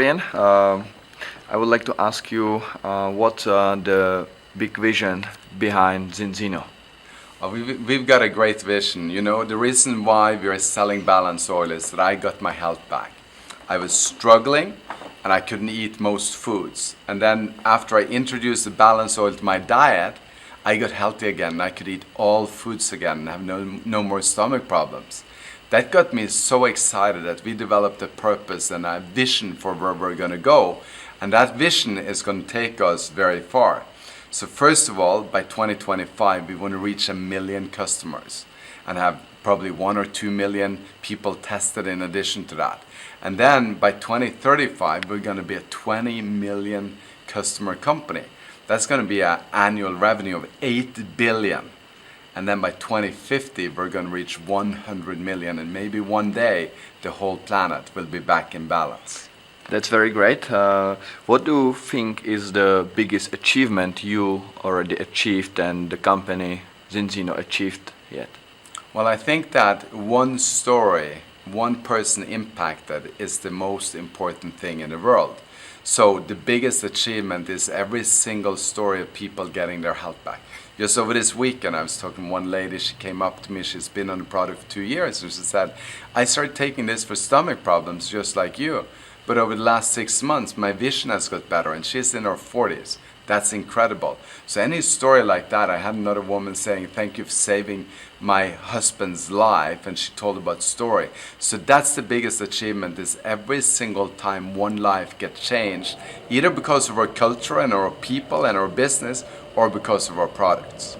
Orjane. I would like to ask you what's the big vision behind Zinzino? We've got a great vision. You know, the reason why we are selling balanced oil is that I got my health back. I was struggling and I couldn't eat most foods. And then after I introduced the balanced oil to my diet, I got healthy again. I could eat all foods again and have no more stomach problems. That got me so excited that we developed a purpose and a vision for where we're going to go. And that vision is going to take us very far. So first of all, by 2025, we want to reach 1 million customers and have probably 1 or 2 million people tested in addition to that. And then by 2035, we're going to be a 20 million customer company. That's going to be an annual revenue of 8 billion. And then by 2050, we're going to reach 100 million. And maybe one day, the whole planet will be back in balance. That's very great. What do you think is the biggest achievement you already achieved and the company Zinzino achieved yet? Well, I think that one story, one person impacted is the most important thing in the world. So the biggest achievement is every single story of people getting their health back. Just over this weekend, I was talking to one lady, she came up to me, she's been on the product for 2 years, and she said, I started taking this for stomach problems just like you. But over the last 6 months, my vision has got better, and she's in her 40s. That's incredible. So any story like that, I had another woman saying, thank you for saving my husband's life, and she told about story. So that's the biggest achievement, is every single time one life gets changed, either because of our culture and our people and our business, or because of our products.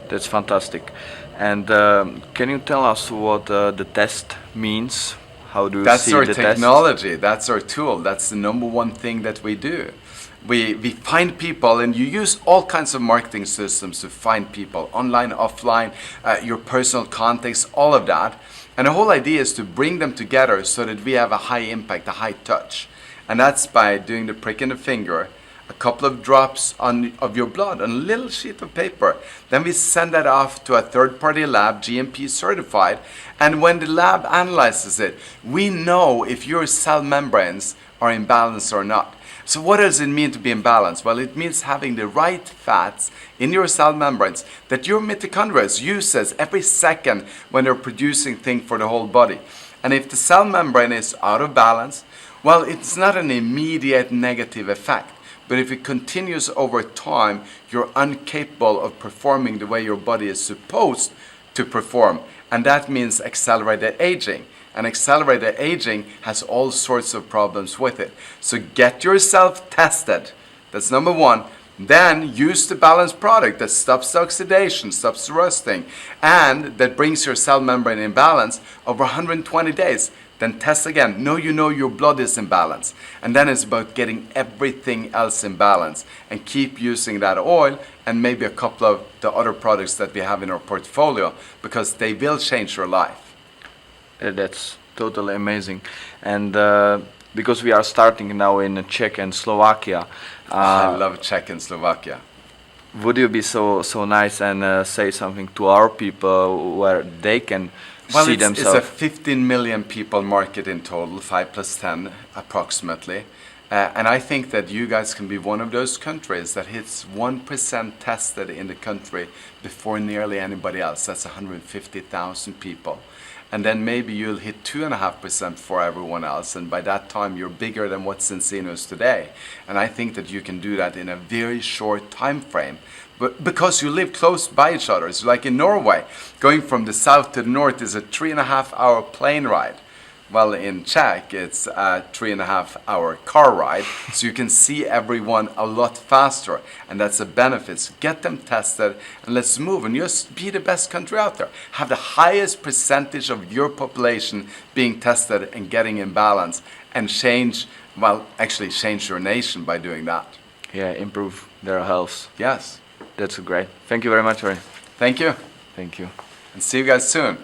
That's fantastic. And can you tell us what the test means? How do you That's see our the technology, test? that's our tool, that's the number one thing that we do. We find people, and you use all kinds of marketing systems to find people, online, offline, your personal contacts, all of that. And the whole idea is to bring them together so that we have a high impact, a high touch. And that's by doing the prick in the finger, a couple of drops of your blood on a little sheet of paper. Then we send that off to a third-party lab, GMP certified, and when the lab analyzes it, we know if your cell membranes are in balance or not. So what does it mean to be in balance? Well, it means having the right fats in your cell membranes that your mitochondria uses every second when they're producing things for the whole body. And if the cell membrane is out of balance, well, it's not an immediate negative effect. But if it continues over time, you're incapable of performing the way your body is supposed to perform. And that means accelerated aging. And accelerated aging has all sorts of problems with it. So get yourself tested. That's number one. Then use the balanced product that stops the oxidation, stops the rusting, and that brings your cell membrane in balance over 120 days. Then test again. Now you know your blood is in balance. And then it's about getting everything else in balance. And keep using that oil and maybe a couple of the other products that we have in our portfolio, because they will change your life. That's totally amazing. And because we are starting now in Czech and Slovakia. I love Czech and Slovakia. Would you be so nice and say something to our people where they can see themselves? It's a 15 million people market in total, 5 plus 10 approximately. And I think that you guys can be one of those countries that hits 1% tested in the country before nearly anybody else. That's 150,000 people. And then maybe you'll hit 2.5% for everyone else, and by that time you're bigger than what Zinzino is today. And I think that you can do that in a very short time frame. But because you live close by each other, it's like in Norway, going from the south to the north is a 3.5-hour plane ride. Well, in Czech, it's a 3.5-hour car ride, so you can see everyone a lot faster, and that's a benefit. So get them tested, and let's move, and just be the best country out there. Have the highest percentage of your population being tested and getting in balance, and change your nation by doing that. Yeah, improve their health. Yes. That's great. Thank you very much, Ray. Thank you. Thank you. And see you guys soon.